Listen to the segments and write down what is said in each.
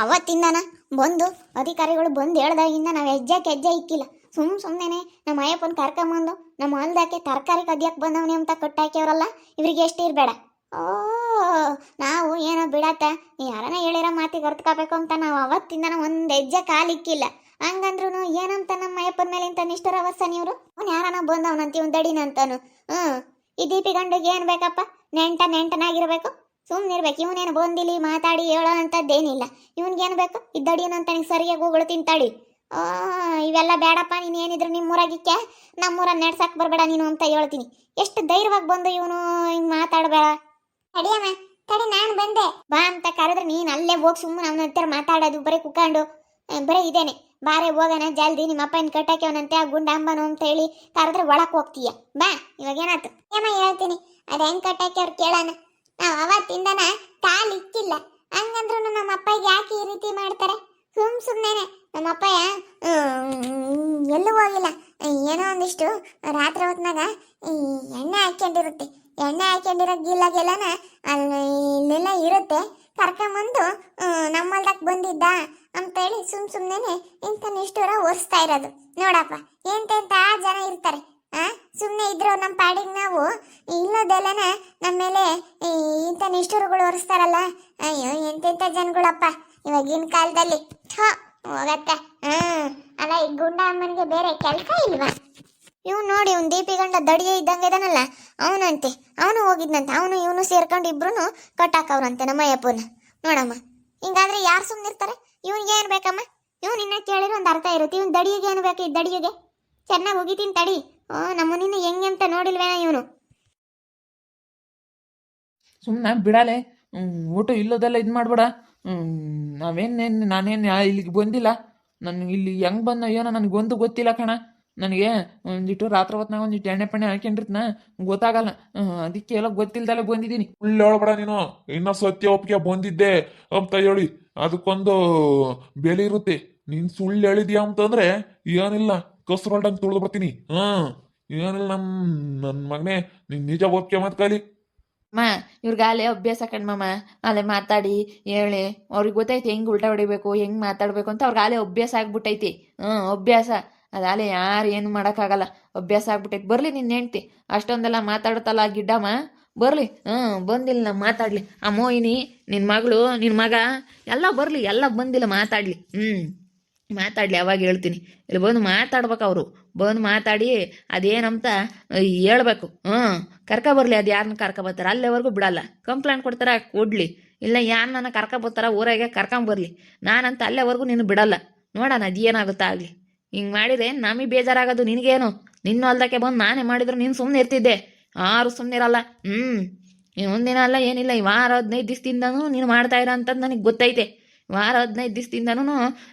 ಅವತ್ತಿಂದನ ಬಂದು ಅಧಿಕಾರಿಗಳು ಬಂದು ಹೇಳ್ದಾಗಿಂದ ನಾವು ಹೆಜ್ಜೆ ಇಕ್ಕಿಲ್ಲ. ಸುಮ್ಮನೆ ನಮ್ಮ ಅಯ್ಯಪ್ಪನ ಕರ್ಕೊಂಬಂದು ನಮ್ಮ ಹೊಲ್ದಾಕೆ ತರಕಾರಿ ಕದಿಯಕ್ಕೆ ಬಂದವನೇ ಅಂತ ಕಟ್ಟಾಕ್ಯವ್ರಲ್ಲ, ಇವ್ರಿಗೆ ಎಷ್ಟು ಇರಬೇಡ. ಓ, ನಾವು ಏನೋ ಬಿಡತ್ತ ಯಾರನ್ನ ಹೇಳಿರೋ ಮಾತಿಗೆ ಅರ್ತ್ಕೋಬೇಕು ಅಂತ ನಾವು ಅವತ್ತಿಂದನ ಒಂದು ಹೆಜ್ಜೆ ಕಾಲಿಕ್ಕಿಲ್ಲ. ಹಂಗಂದ್ರು ಏನಂತ ನಮ್ಮ ಅಯ್ಯಪ್ಪನ ಮೇಲೆ ಇಂಥ ನಿಷ್ಠುರ ಅವಸ್ಥಾನ ಇವರು. ಅವ್ನು ಯಾರನ್ನ ಬಂದವನಂತ ಇವ್ನು ದಡಿನಂತಾನು. ಈ ದೀಪಿ ಗಂಡಿಗೆ ಏನು ಬೇಕಪ್ಪ, ನೆಂಟನಾಗಿರ್ಬೇಕು, ಸುಮ್ಮನಿರ್ಬೇಕು. ಇವನೇನು ಬಂದಿಲ್ಲಿ ಮಾತಾಡಿ ಹೇಳೋ ಅಂಥದ್ದೇನಿಲ್ಲ. ಇವನ್ಗೇನು ಬೇಕು, ಇದ್ದಡಿಯನಂತ ನೀನು ಸರಿಯಾಗಿ ಹೋಗಳು ತಿಂತಾಡಿ. ಇವೆಲ್ಲ ಬೇಡಪ್ಪ, ನೀನು ಏನಿದ್ರು ನಿಮ್ಮೂರಾಗಿಕ್ಕೆ ನಮ್ಮೂರನ್ನ ನೆಡ್ಸಕ್ಕೆ ಬರಬೇಡ ನೀನು ಅಂತ ಹೇಳ್ತೀನಿ. ಎಷ್ಟು ಧೈರ್ಯವಾಗಿ ಬಂದು ಇವನು ಹಿಂಗೆ ಮಾತಾಡಬೇಡ. ತಡಿಯಮ್ಮ ತಡಿ, ನಾನು ಬಂದೆ ಬಾ ಅಂತ ಕರೆದ್ರೆ ನೀನು ಅಲ್ಲೇ ಹೋಗಿ ಸುಮ್ಮನೆ ಅವನ ಹತ್ತಿರ ಮಾತಾಡೋದು, ಬರೀ ಕುತ್ಕೊಂಡು ಬರೀ ಇದೇನೆ. ಬಾರೆ ಹೋಗೋಣ ಜಲ್ದಿ, ನಿಮ್ಮ ಅಪ್ಪನ ಕಟ್ಟಾಕ್ಯವನಂತೆ ಆ ಗುಂಡಂಬನು ಅಂತ ಹೇಳಿ ಕರೆದ್ರೆ ಒಳಕ್ಕೆ ಹೋಗ್ತೀಯ. ಬಾ, ಇವಾಗ ಏನಾಯ್ತು ಏಮ್ಮ ಹೇಳ್ತೀನಿ. ಅದು ಹೆಂಗೆ ಕಟ್ಟಾಕ್ಯವ್ರು ಕೇಳೋಣ. ನಾವು ಅವತ್ತಿಂದನ ಕಾಲು ಇಕ್ಕಿಲ್ಲ, ಹಂಗಂದ್ರೂ ನಮ್ಮ ಅಪ್ಪಗೆ ಯಾಕೆ ಈ ರೀತಿ ಮಾಡ್ತಾರೆ? ಸುಮ್ಮನೆ ನಮ್ಮ ಅಪ್ಪಯ್ಯ ಎಲ್ಲೂ ಹೋಗಿಲ್ಲ. ಏನೋ ಒಂದಿಷ್ಟು ರಾತ್ರಿ ಹೊತ್ನಾಗ ಎಣ್ಣೆ ಹಾಕ್ಕೊಂಡಿರುತ್ತೆ. ಎಣ್ಣೆ ಹಾಕ್ಕೊಂಡಿರೋ ಗಿಲ್ಲಗೆಲ್ಲನ ಇಲ್ಲೆಲ್ಲ ಇರುತ್ತೆ. ಕರ್ಕೊಂಬಂದು ನಮ್ಮಲ್ದಕ್ಕೆ ಬಂದಿದ್ದ ಅಂತೇಳಿ ಸುಮ್ಮನೆ ಇಂಥ ನಿಷ್ಠೂರ ಒರೆಸ್ತಾ ಇರೋದು. ನೋಡಪ್ಪ ಎಂತೆಂಥ ಜನ ಇರ್ತಾರೆ. ಸುಮ್ಮನೆ ಇದ್ರು ನಮ್ಮ ಪಾಡಿಗೆ ನಾವು ಇಲ್ಲದೆಲ್ಲನ ನಮ್ಮ ಮೇಲೆ ಇಂಥ ನಿಷ್ಠುರಗಳು ಒರೆಸ್ತಾರಲ್ಲ. ಅಯ್ಯೋ ಎಂತೆಂಥ ಜನಗಳಪ್ಪ ಇವಾಗಿನ ಕಾಲದಲ್ಲಿ. ಹೋಗತ್ತೆ. ಅಲ್ಲ, ಈ ಗುಂಡ ಅಮ್ಮನಿಗೆ ಬೇರೆ ಕೆಲಸ ಇಲ್ವಾ? ಇವ್ನು ನೋಡಿ, ಇವ್ನು ದೀಪಿ ಗಂಡ ದಡಿಗೆ ಇದ್ದಂಗೆ ಇದಾನಲ್ಲ, ಅವನಂತೆ ಅವನು ಹೋಗಿದ್ನಂತೆ. ಅವನು ಇವನು ಸೇರ್ಕೊಂಡು ಇಬ್ರು ಕಟ್ಟಾಕವ್ರಂತೆ ನಮ್ಮ ಅಯ್ಯಪ್ಪನ. ನೋಡಮ್ಮ, ಹಿಂಗಾದ್ರೆ ಯಾರು ಸುಮ್ಮನಿರ್ತಾರೆ? ಇವನಿಗೆ ಏನು ಬೇಕಮ್ಮ? ಇವ್ನು ಇನ್ನ ಕೇಳಿರೋ ಒಂದು ಅರ್ಥ ಇರುತ್ತೆ. ಇವ್ನು ದಡಿಗೆ ಏನು ಬೇಕು? ಈ ದಡಿಗೆ ಚೆನ್ನಾಗಿ ಹೋಗಿತೀನಿ ತಡಿ. ನಮ್ಮನಿನ್ನ ಹೆಂಗೆ ಅಂತ ನೋಡಿಲ್ವೇನ ಇವನು. ಸುಮ್ಮನೆ ಬಿಡಾಲೆ, ಊಟ ಇಲ್ಲೋದೆಲ್ಲ ಇದು ಮಾಡ್ಬೇಡ. ನಾನೇನು ಇಲ್ಲಿಗೆ ಬಂದಿಲ್ಲ. ನನಗೆ ಇಲ್ಲಿ ಹೆಂಗೆ ಬಂದ ಏನೋ ನನಗೊಂದು ಗೊತ್ತಿಲ್ಲ ಕಣ. ನನಗೆ ಒಂದಿಟ್ಟು ರಾತ್ರಿ ಹೊತ್ನಾಗ ಒಂದಿಟ್ಟು ಎಣ್ಣೆ ಪಣ್ಣೆ ಹಾಕೊಂಡಿರ್ತನ, ಗೊತ್ತಾಗಲ್ಲ. ಅದಕ್ಕೆ ಎಲ್ಲ ಗೊತ್ತಿಲ್ದಲ್ಲ ಬಂದಿದ್ದೀನಿ. ಸುಳ್ಳು ಹೇಳ್ಬೇಡ ನೀನು. ಇನ್ನ ಸತ್ಯ ಒಪ್ಪಿಗೆ ಬಂದಿದ್ದೆ ಅಂತ ಹೇಳಿ ಅದಕ್ಕೊಂದು ಬೆಲೆ ಇರುತ್ತೆ. ನೀನ್ ಸುಳ್ಳು ಹೇಳಿದ್ಯಾ ಅಂತಂದ್ರೆ ಏನಿಲ್ಲ, ಕಸ್ರೊಲ್ಡಂಗೆ ತುಳಿದು ಬರ್ತೀನಿ. ಏನಿಲ್ಲ ನನ್ನ ಮಗನೇ, ನೀನ್ ನಿಜ ಒಪ್ಪಿಗೆ ಮತ್ ಕಲಿ. ಇವ್ರಿಗೆ ಅಲ್ಲೇ ಅಭ್ಯಾಸ ಕಣ್ಮಮ್ಮ, ಅಲ್ಲೇ ಮಾತಾಡಿ ಹೇಳಿ ಅವ್ರಿಗೆ ಗೊತ್ತೈತಿ ಹೆಂಗೆ ಉಲ್ಟಾ ಹೊಡಿಬೇಕು, ಹೆಂಗೆ ಮಾತಾಡಬೇಕು ಅಂತ. ಅವ್ರಿಗೆ ಅಲ್ಲೇ ಅಭ್ಯಾಸ ಆಗ್ಬಿಟ್ಟೈತಿ. ಅಭ್ಯಾಸ ಅದಾಲೆ ಯಾರು ಏನು ಮಾಡೋಕ್ಕಾಗಲ್ಲ, ಅಭ್ಯಾಸ ಆಗ್ಬಿಟ್ಟೈತಿ. ಬರಲಿ ನಿನ್ನ ಹೆಂಡ್ತಿ ಅಷ್ಟೊಂದೆಲ್ಲ ಮಾತಾಡುತ್ತಲ್ಲ ಗಿಡ್ಡಮ್ಮ, ಬರಲಿ. ಬಂದಿಲ್ಲ ನಾ ಮಾತಾಡಲಿ. ಆ ಮೋಹಿನಿ, ನಿನ್ನ ಮಗಳು, ನಿನ್ನ ಮಗ ಎಲ್ಲ ಬರಲಿ, ಎಲ್ಲ ಬಂದಿಲ್ಲ ಮಾತಾಡಲಿ. ಮಾತಾಡಲಿ, ಅವಾಗ ಹೇಳ್ತೀನಿ. ಇಲ್ಲಿ ಬಂದು ಮಾತಾಡ್ಬೇಕು ಅವರು. ಬಂದು ಮಾತಾಡಿ ಅದೇನಂತ ಹೇಳ್ಬೇಕು. ಬರ್ಲಿ, ಅದು ಯಾರನ್ನ ಕರ್ಕೊಬರ್ತಾರೆ ಅಲ್ಲೇವರೆಗೂ ಬಿಡಲ್ಲ. ಕಂಪ್ಲೇಂಟ್ ಕೊಡ್ತಾರ ಕೊಡ್ಲಿ, ಇಲ್ಲ ಯಾರನ್ನ ಕರ್ಕೊಬರ್ತಾರ ಊರಾಗೆ ಕರ್ಕೊಂಬರ್ಲಿ. ನಾನಂತ ಅಲ್ಲೇವರೆಗೂ ನೀನು ಬಿಡಲ್ಲ. ನೋಡೋಣ ಅದು ಏನಾಗುತ್ತಾ ಆಗಲಿ. ಹಿಂಗೆ ಮಾಡಿದ್ರೆ ನಮಗೆ ಬೇಜಾರಾಗೋದು ನಿನಗೇನು? ನಿನ್ನ ಹೊಲ್ದಕ್ಕೆ ಬಂದು ನಾನೇ ಮಾಡಿದ್ರು ನೀನು ಸುಮ್ಮನೆ ಇರ್ತಿದ್ದೆ. ಯಾರು ಸುಮ್ಮನೆ ಇರಲ್ಲ. ಒಂದಿನ ಅಲ್ಲ ಏನಿಲ್ಲ, ಈ ವಾರ 15 ದಿವಸದಿಂದನೂ ನೀನು ಮಾಡ್ತಾ ಇರೋ ಅಂಥದ್ದು ನನಗೆ ಗೊತ್ತೈತೆ. ವಾರ 15 ದಿವಸದಿಂದನೂ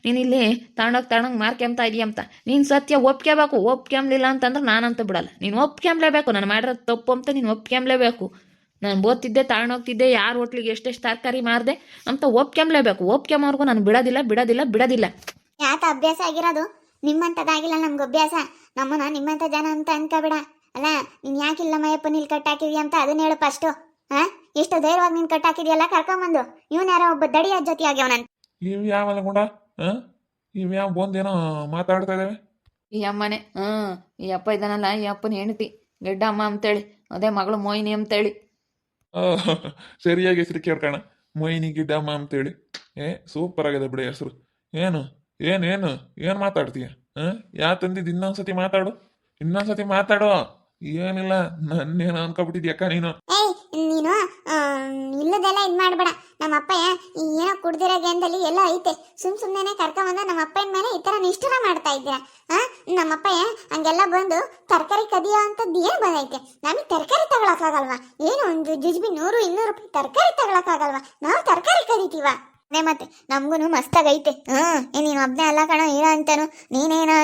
ನೀನು ಇಲ್ಲಿ ತಗೊಂಡೋಗಿ ಮಾರ್ಕೆಂಬ್ತಾ ಇದೆಯಂತ. ನೀನು ಸತ್ಯ ಒಪ್ಕೋಬೇಕು. ಒಪ್ಕೊಂಬ್ಲಿಲ್ಲ ಅಂತಂದ್ರೆ ನಾನಂತೂ ಬಿಡಲ್ಲ. ನೀನು ಒಪ್ಕೊಂಬ್ಲೇಬೇಕು. ನಾನು ಮಾಡಿರೋದು ತಪ್ಪು ಅಂತ ನೀನು ಒಪ್ಕೊಂಬ್ಲೇಬೇಕು. ನಾನು ಓದ್ತಿದ್ದೆ, ತಗೊಂಡೋಗ್ತಿದ್ದೆ, ಯಾರು ಹೋಟ್ಲಿಗೆ ಎಷ್ಟೆಷ್ಟು ತರಕಾರಿ ಮಾರಿದೆ ಅಂತ ಒಪ್ಕೊಂಬ್ಲೇಬೇಕು. ಒಪ್ಕೊಂಬವ್ರಿಗೂ ನಾನು ಬಿಡೋದಿಲ್ಲ. ಯಾತ ಅಭ್ಯಾಸ ಆಗಿರೋದು? ನಿಮ್ಮಂಥದ್ದಾಗಿಲ್ಲ ನಮ್ಗೆ ಅಭ್ಯಾಸ. ನಮ್ಮನ್ನ ನಿಮ್ಮಂಥ ಜನ ಅಂತ ಅನ್ಕೋಬೇಡ. ಅಲ್ಲ, ನೀನು ಯಾಕಿಲ್ಲ ಮಯ್ಯಪ್ಪ ನೀಲ್ ಕಟ್ಟಾಕಿದ್ಯಾ ಅಂತ ಅದನ್ನ ಹೇಳು ಫಸ್ಟು. ಎಷ್ಟು ಧೈರ್ಯವಾಗಿ ನೀನು ಕಟ್ಟಾಕಿದ್ಯಲ್ಲ ಕರ್ಕೊಂಬಂದು. ಇವನು ಯಾರೋ ಒಬ್ಬ ದಡಿಯ ಜೊತೆ ಆಗ್ಯವನಂತ. ಇವ್ ಯಾವಲ್ಲ ಗುಂಡ? ಇವ್ ಯಾವ ಬಂದೇನೋ ಮಾತಾಡ್ತಾ ಇದಾವೆ. ಈ ಅಮ್ಮನೇ, ಈ ಅಪ್ಪ ಇದ್ದಾನಲ್ಲ, ಈ ಅಪ್ಪನ ಹೆಂಡತಿ ಗೆಡ್ಡ ಅಮ್ಮ ಅಂತೇಳಿ, ಅದೇ ಮಗಳು ಮೋಹಿನಿ ಅಂತೇಳಿ. ಸರಿಯಾಗಿ ಹೆಸರು ಕೇಳ್ಕಣ, ಮೊಯ್ನಿ ಗಿಡ್ಡಮ್ಮ ಅಂತೇಳಿ. ಸೂಪರ್ ಆಗಿದೆ ಬಿಡಿ ಹೆಸರು. ಏನು ಮಾತಾಡ್ತೀಯ? ಯಾ ತಂದಿದ್ದು? ಇನ್ನೊಂದ್ಸತಿ ಮಾತಾಡು. ಏನಿಲ್ಲ, ನನ್ನೇನು ಅನ್ಕೊಬಿಟ್ಟಿದ್ಯಕ್ಕ ನೀನು. ನೀನು ಇಲ್ಲದೆಲ್ಲ ಇದು ಮಾಡ್ಬೇಡ. ನಮ್ಮ ಅಪ್ಪ ಏನೋ ಕುಡ್ದಿರೋ ಗೇಂದಲ್ಲಿ ಎಲ್ಲ ಐತೆ. ಸುಮ್ಮನೆ ಕರ್ಕೊಂಬಂದ ನಮ್ಮ ಅಪ್ಪನ ಮೇಲೆ ಈ ಥರ ನಿಷ್ಠುರ ಮಾಡ್ತಾ ಇದ್ದೀರಾ. ನಮ್ಮ ಅಪ್ಪ ಹಂಗೆಲ್ಲ ಬಂದು ತರಕಾರಿ ಕದಿಯೋ ಅಂಥದ್ದು ಏನು ಬಂದೈತೆ? ನಮಗೆ ತರಕಾರಿ ತಗೊಳಕ್ಕಾಗಲ್ವಾ? ಏನು ಒಂದು ಜುಜ್ಬಿ 100-200 ರೂಪಾಯಿ ತರಕಾರಿ ತಗೊಳಕ್ಕಾಗಲ್ವಾ? ನಾವು ತರಕಾರಿ ಕದಿತೀವ. ಮತ್ತೆ ನಮಗೂ ಮಸ್ತಾಗೈತೆ. ನೀನು ಒಬ್ಬನೇ ಅಲ್ಲ ಕಣ ಇರೋ ಅಂತಾನು.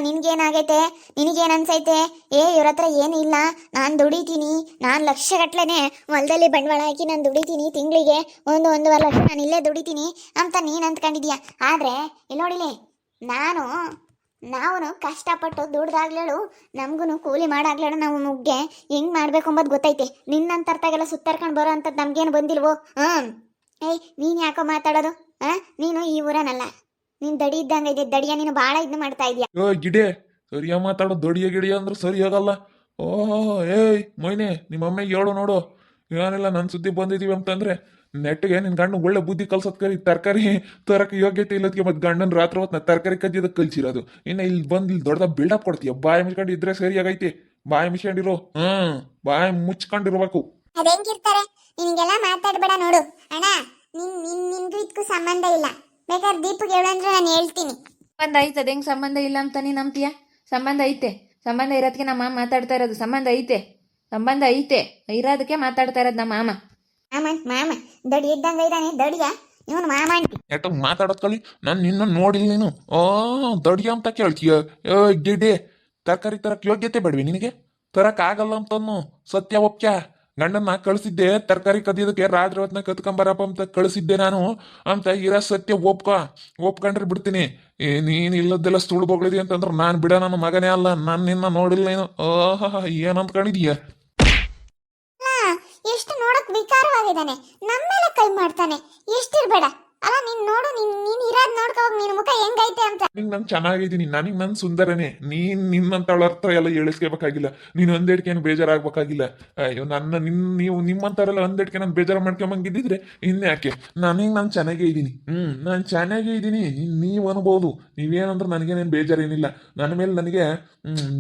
ನಿನ್ಗೇನಾಗೈತೆ? ನಿನಗೇನು ಅನ್ಸೈತೆ? ಇವ್ರ ಹತ್ರ ಏನೂ ಇಲ್ಲ, ನಾನು ದುಡಿತೀನಿ, ನಾನು ಲಕ್ಷಗಟ್ಲೆ ಹೊಲದಲ್ಲಿ ಬಂಡವಾಳ ಹಾಕಿ ನಾನು ದುಡಿತೀನಿ, ತಿಂಗಳಿಗೆ 1-1.5 ಲಕ್ಷ ನಾನು ಇಲ್ಲೇ ದುಡಿತೀನಿ ಅಂತ ನೀನು ಅಂದ್ಕೊಂಡಿದ್ಯಾ. ಆದರೆ ಇಲ್ಲಿ ನೋಡಿಲಿ, ನಾವು ಕಷ್ಟಪಟ್ಟು ದುಡ್ದಾಗ್ಲೇಳು, ನಮಗೂ ಕೂಲಿ ಮಾಡಾಗ್ಲೇಳು, ನಾವು ಮುಗ್ಗೆ ಹೆಂಗೆ ಮಾಡಬೇಕು ಅಂಬೋದು ಗೊತ್ತೈತೆ. ನಿನ್ನಂತರ್ತಾಗೆಲ್ಲ ಸುತ್ತಾರ್ಕೊಂಡು ಬರೋ ಅಂಥದ್ದು ನಮಗೇನು ಬಂದಿಲ್ವೋ? ನೀನು ಯಾಕೋ ಮಾತಾಡೋದು? ನೀನು ಈ ಊರನಲ್ಲ, ನೀನ್ ದಡಿ ಇದ್ದಂಗೆ ಇದೆ ದಡಿಯ, ನೀನು ಭಾಳ ಇದು ಮಾಡ್ತಾ ಇದೀಯ. ಗಿಡೆ ಸರಿಯಾಗಿ ಮಾತಾಡೋ, ದೊಡಿಯ ಗಿಡಿಯ ಅಂದ್ರೆ ಸರಿ ಆಗಲ್ಲ. ಏಯ್ ಮೊಯ್ನೆ, ನಿಮ್ಮ ಅಮ್ಮಗೆ ಹೇಳು ನೋಡು, ಏನಿಲ್ಲ ನನ್ನ ಸುದ್ದಿ ಬಂದಿದೀವಿ ಅಂತಂದ್ರೆ ನೆಟ್ಗೆ ನಿನ್ ಗಂಡ ಒಳ್ಳೆ ಬುದ್ಧಿ ಕಲ್ಸೋದ್ ಕರಿ. ತರಕಾರಿ ತರಕ್ಕೆ ಯೋಗ್ಯತೆ ಇಲ್ಲದಕ್ಕೆ ಮತ್ತೆ ಗಂಡನ ರಾತ್ರಿ ಹೊತ್ನ ತರಕಾರಿ ಕದ್ದಿದ್ದಕ್ಕೆ ಕಲ್ಸಿರೋದು. ಇನ್ನು ಇಲ್ಲಿ ಬಂದು ಇಲ್ಲಿ ದೊಡ್ಡದ ಬಿಲ್ಡಪ್ ಕೊಡ್ತೀಯ. ಬಾಯಿ ಮುಚ್ಕೊಂಡು ಇದ್ರೆ ಸರಿಯಾಗೈತಿ. ಬಾಯಿ ಮುಚ್ಕೊಂಡಿರೋ, ಬಾಯಿ ಮುಚ್ಕೊಂಡಿರ್ಬೇಕು. ಅದೇಂಗಿರ್ತಾರೆ, ನಿನಗೆಲ್ಲ ಮಾತಾಡ್ಬೇಡ ನೋಡು ಅಣ್ಣ. ನಿನ್ಗೂ ಇದಕ್ಕೂ ಸಂಬಂಧ ಇಲ್ಲ. ಬೇಕಾದ್ರೆ ದೀಪಗೆ ಹೇಳು ಅಂದ್ರೆ ನಾನು ಹೇಳ್ತೀನಿ. ಸಂಬಂಧ ಐತೆ, ಅದು ಹೆಂಗೆ ಸಂಬಂಧ ಇಲ್ಲ ಅಂತ ನೀನು ನಂಬ್ತೀಯ? ಸಂಬಂಧ ಐತೆ. ಸಂಬಂಧ ಇರೋದಕ್ಕೆ ನಮ್ಮ ಮಾಮ ಮಾತಾಡ್ತಾ ಇರೋದು. ಸಂಬಂಧ ಐತೆ, ಸಂಬಂಧ ಐತೆ ಇರೋದಕ್ಕೆ ಮಾತಾಡ್ತಾ ಇರೋದು ನಮ್ಮ ಮಾಮ. ಮಾಮ ದಡಿ ಇದ್ದಂಗ ಇದ್ದಾನೆ ದಡಿಯ, ಇವನು ಮಾಮ ಅಂಟಿ. ಯಾಕ ಮಾತಾಡೋದ್ ಕಲಿ. ನಾನು ನಿನ್ನ ನೋಡಿಲ್ಲ ನೀನು. ದೊಡ್ಡ ಅಂತ ಕೇಳ್ತೀಯ? ಗಿಡ್ಡೆ, ತರಕಾರಿ ತರಕ್ ಯೋಗ್ಯತೆ ಬೇಡವೆ ನಿನಗೆ? ತರಕ್ ಆಗಲ್ಲ ಅಂತನ್ನು ಸತ್ಯ ಒಪ್ಕ್ಯ. ಗಂಡನ್ನ ಕಳಿಸಿದ್ದೆ ತರಕಾರಿ ಕದಿಯೋದಕ್ಕೆ, ರಾತ್ರಿ ಹೊತ್ನ ಕತ್ಕೊಂಬರಪ್ಪ ಅಂತ ಕಳಿಸಿದ್ದೆ ನಾನು ಅಂತ ಇರೋ ಸತ್ಯ ಒಪ್ಕೊಂಡ್ರೆ ಬಿಡ್ತೀನಿ. ನೀನ್ ಇಲ್ಲದೆಲ್ಲ ಸುಳ್ಳು ಬೊಗಳಿದಿ ಅಂತಂದ್ರೆ ನಾನು ಬಿಡ, ನನ್ನ ಮಗನೇ ಅಲ್ಲ. ನಾನು ನಿನ್ನ ನೋಡಿಲ್ಲ ನೀನು. ಏನ್ ಅಂದ್ಕೊಂಡಿದೀಯ? ಎಷ್ಟು ನೋಡಕ್ ವಿಕಾರವಾಗಿದ್ದಾನೆ, ನಮ್ಮೆಲ್ಲ ಕೈ ಮಾಡ್ತಾನೆ. ಎಷ್ಟಿರ್ಬೇಡ ಅಲ್ಲ. ನೀನ್ ನೋಡು, ನೀನ್ ಇರೋದ್ ನೋಡ್ಕೋವಾಗ ನಿನ್ ಮುಖ ಹೆಂಗೈತೆ ಅಂತ. ನಾನು ಚೆನ್ನಾಗಿದ್ದೀನಿ, ನನಗೆ ನನ್ ಸುಂದರನೇ. ನಿನ್ನಂತಳ ಅರ್ಥ ಎಲ್ಲ ಹೇಳಿಸ್ಕೋಬೇಕಾಗಿಲ್ಲ. ನೀನು ಒಂದೇಡ್ಕೇನು ಬೇಜಾರಾಗ್ಬೇಕಾಗಿಲ್ಲ. ಅಯ್ಯೋ ನೀವು ನಿಮ್ಮಂತಾರೆಲ್ಲ ಒಂದೇಡ್ಕೆ ನಾನು ಬೇಜಾರು ಮಾಡ್ಕೊಂಬಂಗಿದ್ದಿದ್ರೆ ಇನ್ಯಾಕೆ. ನಾನು ಚೆನ್ನಾಗೇ ಇದ್ದೀನಿ. ನಾನು ಚೆನ್ನಾಗೇ ಇದ್ದೀನಿ. ನೀವು ಅನ್ಬೋದು. ನೀವೇನಂದ್ರೆ ನನಗೇನೇನು ಬೇಜಾರೇನಿಲ್ಲ. ನನ್ನ ಮೇಲೆ ನನಗೆ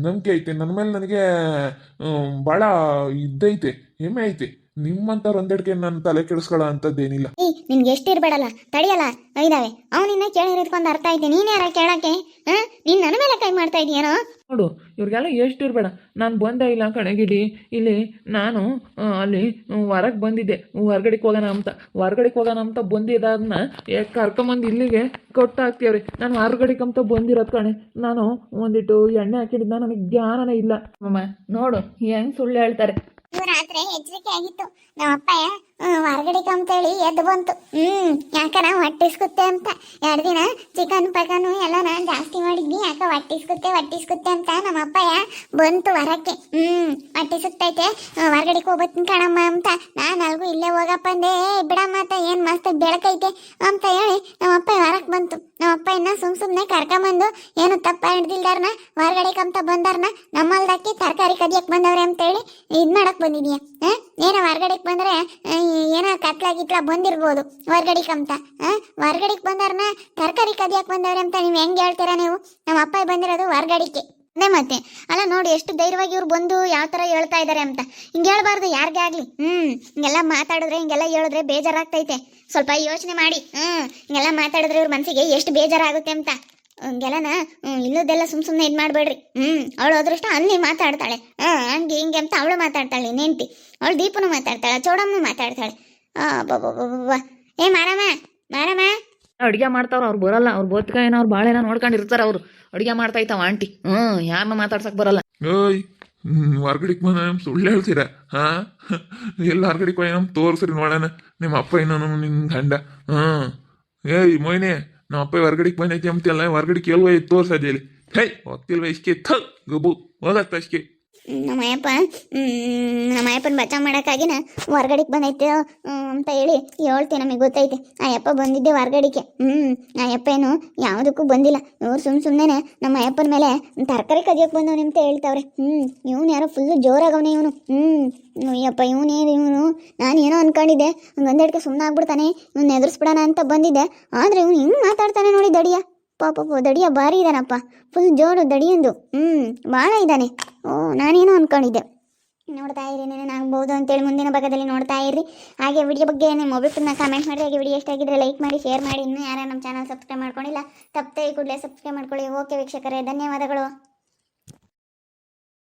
ನಂಬಿಕೆ ಐತೆ. ನನ್ನ ಮೇಲೆ ನನಗೆ ಭಾಳ ಇದ್ದೈತೆ, ಹೆಮ್ಮೆ ಐತೆ. ನಿಮ್ಮಂತವ್ರು ಒಂದೆಡ್ಗೆ ನನ್ನ ತಲೆ ಕೆಡಿಸ್ಕೊಳ್ಳೋ ಅಂತದ್ದೇನಿಲ್ಲ. ನಿನ್ಗೆ ಎಷ್ಟಿರ್ಬೇಡಲ್ಲ, ತಡಿಯಲ್ಲ ಇದಾವೆ. ಅವನಿನ್ನ ಕೇಳಿರೋದ್ಕೊಂದು ಅರ್ಥ ಐತೆ. ನೀನ್ ಯಾರ ಕೇಳಕ್ಕೆ? ನೀನ್ ನನ್ನ ಮೇಲೆ ಕೈ ಮಾಡ್ತಾ ಇದೀಯೇನೋ? ನೋಡು, ಇವ್ರಿಗೆಲ್ಲ ಎಷ್ಟು ಇರಬೇಡ. ನಾನು ಬಂದೇ ಇಲ್ಲ ಕಣಗಿಡಿ. ಇಲ್ಲಿ ನಾನು ಅಲ್ಲಿ ಹೊರಗೆ ಬಂದಿದ್ದೆ, ಹೊರ್ಗಡೆಗೆ ಹೋಗೋಣ ಅಂತ ಬಂದಿದ್ದನ್ನ ಕರ್ಕೊಂಬಂದು ಇಲ್ಲಿಗೆ ಕೊಟ್ಟಾಕ್ತೀವ್ರಿ. ನಾನು ಹೊರ್ಗಡೆಗೆ ಅಂತ ಬಂದಿರೋದು ಕಣೆ. ನಾನು ಒಂದಿಟ್ಟು ಎಣ್ಣೆ ಹಾಕಿದ್ದ, ನನಗೆ ಜ್ಞಾನನೇ ಇಲ್ಲ. ಮಾಮ ನೋಡು ಹೆಂಗೆ ಸುಳ್ಳು ಹೇಳ್ತಾರೆ. ರಾತ್ರಿ ಎಚ್ಚರಿಕೆ ಆಗಿತ್ತು. ನಮ್ಮಪ್ಪ ಹೊರಗಡೆ ಅಂತೇಳಿ ಎದ್ದು ಬಂತು. ಯಾಕನ ಹೊಟ್ಟಿಸ್ಕುತ್ತೆ ಅಂತ 2 ದಿನ ಚಿಕನ್ ಪಕನು ಎಲ್ಲ ನಾನು ಜಾಸ್ತಿ ಮಾಡಿದ್ನಿ. ಯಾಕ ಹೊಟ್ಟಿಸ್ಕುತ್ತೆ ಅಂತ ನಮ್ಮಪ್ಪ ಬಂತು ಹೊರಕ್ಕೆ. ಹೊಟ್ಟಿಸುತ್ತೈತೆ, ಹೊರಗಡೆಗೆ ಹೋಗ್ಬತ್ತೀನಿ ಕಣಮ್ಮ ಅಂತ ನಾನು ಅಲ್ಗೂ ಇಲ್ಲೇ ಹೋಗಪ್ಪ ಅಂದೆ. ಬಿಡಮ್ಮ ಅಂತ ಏನ್ ಮಸ್ತ್ ಬೆಳಕೈತೆ ಅಂತ ಹೇಳಿ ನಮ್ಮಪ್ಪ ಹೊರಕ್ಕೆ ಬಂತು. ನಮ್ಮಪ್ಪ ಇನ್ನ ಸುಮ್ನೆ ಕರ್ಕೊಂಬಂದು ಏನು ತಪ್ಪ ಹಿಡ್ದಿಲ್ದಾರ್ನ ಹೊರಗಡೆ ಅಂತ ಬಂದಾರ್ನ ನಮ್ಮಲ್ದಕ್ಕೆ ತರಕಾರಿ ಕದಿಯಕ್ ಬಂದವ್ರೆ ಅಂತೇಳಿ ಇದ್ ಮಾಡಕ್ ಬಂದಿದೀಯ. ಏನೋ ಹೊರಗಡೆಗೆ ಬಂದ್ರೆ ಏನೋ ಕತ್ಲಾಗಿತ್ಲ ಬಂದಿರ್ಬೋದು ಹೊರಗಡೆಗೆ ಅಂತ. ಹೊರಗಡೆಗೆ ಬಂದವ್ರನ್ನ ತರಕಾರಿ ಕದಿಯಕ್ ಬಂದವ್ರೆ ಅಂತ ನೀವು ಹೆಂಗೆ ಹೇಳ್ತೀರಾ ನೀವು? ನಮ್ಮ ಅಪ್ಪ ಬಂದಿರೋದು ಹೊರಗಡೆಗೆ. ಅದೇ ಮತ್ತೆ ಅಲ್ಲ, ನೋಡಿ ಎಷ್ಟು ಧೈರ್ಯವಾಗಿ ಇವ್ರು ಬಂದು ಯಾವ ಥರ ಹೇಳ್ತಾ ಇದ್ದಾರೆ ಅಂತ. ಹಿಂಗೆ ಹೇಳ್ಬಾರ್ದು ಯಾರಿಗೇ ಆಗಲಿ. ಹಿಂಗೆಲ್ಲ ಮಾತಾಡಿದ್ರೆ, ಹಿಂಗೆಲ್ಲ ಹೇಳಿದ್ರೆ ಬೇಜಾರಾಗ್ತೈತೆ. ಸ್ವಲ್ಪ ಯೋಚನೆ ಮಾಡಿ. ಹಿಂಗೆಲ್ಲ ಮಾತಾಡಿದ್ರೆ ಇವ್ರ ಮನಸ್ಸಿಗೆ ಎಷ್ಟು ಬೇಜಾರಾಗುತ್ತೆ ಅಂತ. ಹಂಗೆಲ್ಲನ ಇಲ್ಲದೆಲ್ಲ ಸುಮ್ಮನೆ ಇದು ಮಾಡಬೇಡ್ರಿ. ಅವಳು ಅದೃಷ್ಟ ಅಲ್ಲಿ ಮಾತಾಡ್ತಾಳೆ. ಹಂಗೆ ಹಿಂಗೆ ಅಂತ ಅವಳು ಮಾತಾಡ್ತಾಳೆ, ನೆಂಟಿ. ಅವಳು ದೀಪನು ಮಾತಾಡ್ತಾಳೆ, ಚೌಡಮ್ಮ ಮಾತಾಡ್ತಾಳೆ. ಏ ಮಾರಮ್ಮ ಅಡುಗೆ ಮಾಡ್ತಾವ್ರು. ಅವ್ರು ಬರಲ್ಲ, ಅವ್ರು ಬೋತ್ಕಾಯಿನ ಅವ್ರು ಬಾಳೆನ ನೋಡ್ಕೊಂಡಿರ್ತಾರೆ. ಅವರು ಅಡುಗೆ ಮಾಡ್ತಾ ಇತ್ತಾವ ಆಂಟಿ. ಯಾರನ್ನ ಮಾತಾಡ್ಸಕ್ ಬರಲ್ಲ. ಓಯ್, ಹೊರ್ಗಡೆಗೆ ಬಂದ ಸುಳ್ಳು ಹೇಳ್ತೀರಾ? ಎಲ್ಲ ಹೊರ್ಗಡೆಗೆ ಹೋಗಿ ನಮ್ ತೋರ್ಸ್ರಿ ನೋಡೋಣ. ನಿಮ್ಮ ಅಪ್ಪ ಇನ್ನೂ ನಿನ್ನ ಗಂಡ. ಏಯ್ ಮೊಯ್ನೆ, ನಮ್ಮ ಅಪ್ಪ ಹೊರ್ಗಡೆಗೆ ಬಂದೈತಿ ಅಂತೆಲ್ಲ ಹೊರ್ಗಡೆಗೆ ಎಲ್ವ ತೋರ್ಸೋದೇ ಇಲ್ಲಿ. ಹೇ ಹೋಗ್ತಿಲ್ವ ಇಸ್ಕೆ ಗಬು ಹೋಗತ್ತ ಅಷ್ಟೇ. ನಮ್ಮಯ್ಯಪ್ಪನ ಬಚಾವ್ ಮಾಡೋಕ್ಕಾಗಿನ ಹೊರ್ಗಡೆಗೆ ಬಂದೈತೆ ಅಂತ ಹೇಳಿ ಹೇಳ್ತೀನಿ. ನಮಗೆ ಗೊತ್ತೈತೆ ಅಯ್ಯಪ್ಪ ಬಂದಿದ್ದೆ ಹೊರ್ಗಡೆಗೆ. ಅಯ್ಯಪ್ಪ ಏನು ಯಾವುದಕ್ಕೂ ಬಂದಿಲ್ಲ. ಇವ್ರು ಸುಮ್ಮನೆ ನಮ್ಮ ಅಯ್ಯಪ್ಪನ ಮೇಲೆ ತರಕಾರಿ ಕದಿಯೋಕೆ ಬಂದವನಿ ಅಂತ ಹೇಳ್ತಾವ್ರೆ. ಇವನು ಯಾರೋ ಫುಲ್ಲು ಜೋರಾಗವನೆ ಇವನು. ಅಯ್ಯಪ್ಪ ಇವನು ನಾನು ಏನೋ ಅನ್ಕೊಂಡಿದ್ದೆ, ಒಂದೆಡ್ಕೆ ಸುಮ್ಮನೆ ಆಗ್ಬಿಡ್ತಾನೆ, ಇವ್ನು ಎದುರಿಸ್ಬಿಡೋಣ ಅಂತ ಬಂದಿದ್ದೆ. ಆದರೆ ಇವನು ಹಿಂಗೆ ಮಾತಾಡ್ತಾನೆ ನೋಡಿ ದಡಿಯ. ಪಾಪ ದಡಿಯ ಭಾರಿ ಇದ್ದಾನಪ್ಪ, ಫುಲ್ ಜೋರು ದಡಿಯೊಂದು. ಭಾಳ ಇದ್ದಾನೆ. ನಾನೇನೋ ಅನ್ಕೊಂಡಿದ್ದೆ. ನೋಡ್ತಾ ಇರಿ, ಆಗ್ಬೋದು ಅಂತೇಳಿ ಮುಂದಿನ ಭಾಗದಲ್ಲಿ ನೋಡ್ತಾ ಇರಿ. ಹಾಗೆ ವಿಡಿಯೋ ಬಗ್ಗೆ ನಿಮ್ಮ ಒಬ್ಬರನ್ನ ಕಾಮೆಂಟ್ ಮಾಡಿ. ಹಾಗೆ ವಿಡಿಯೋ ಎಷ್ಟಾಗಿದ್ರೆ ಲೈಕ್ ಮಾಡಿ, ಶೇರ್ ಮಾಡಿ. ಇನ್ನೂ ಯಾರು ನಮ್ಮ ಚಾನಲ್ ಸಬ್ಸ್ಕ್ರೈಬ್ ಮಾಡ್ಕೊಂಡಿಲ್ಲ ತಪ್ಪದೆ ಕೂಡಲೇ ಸಬ್ಸ್ಕ್ರೈಬ್ ಮಾಡ್ಕೊಳ್ಳಿ. ಓಕೆ ವೀಕ್ಷಕರೇ, ಧನ್ಯವಾದಗಳು.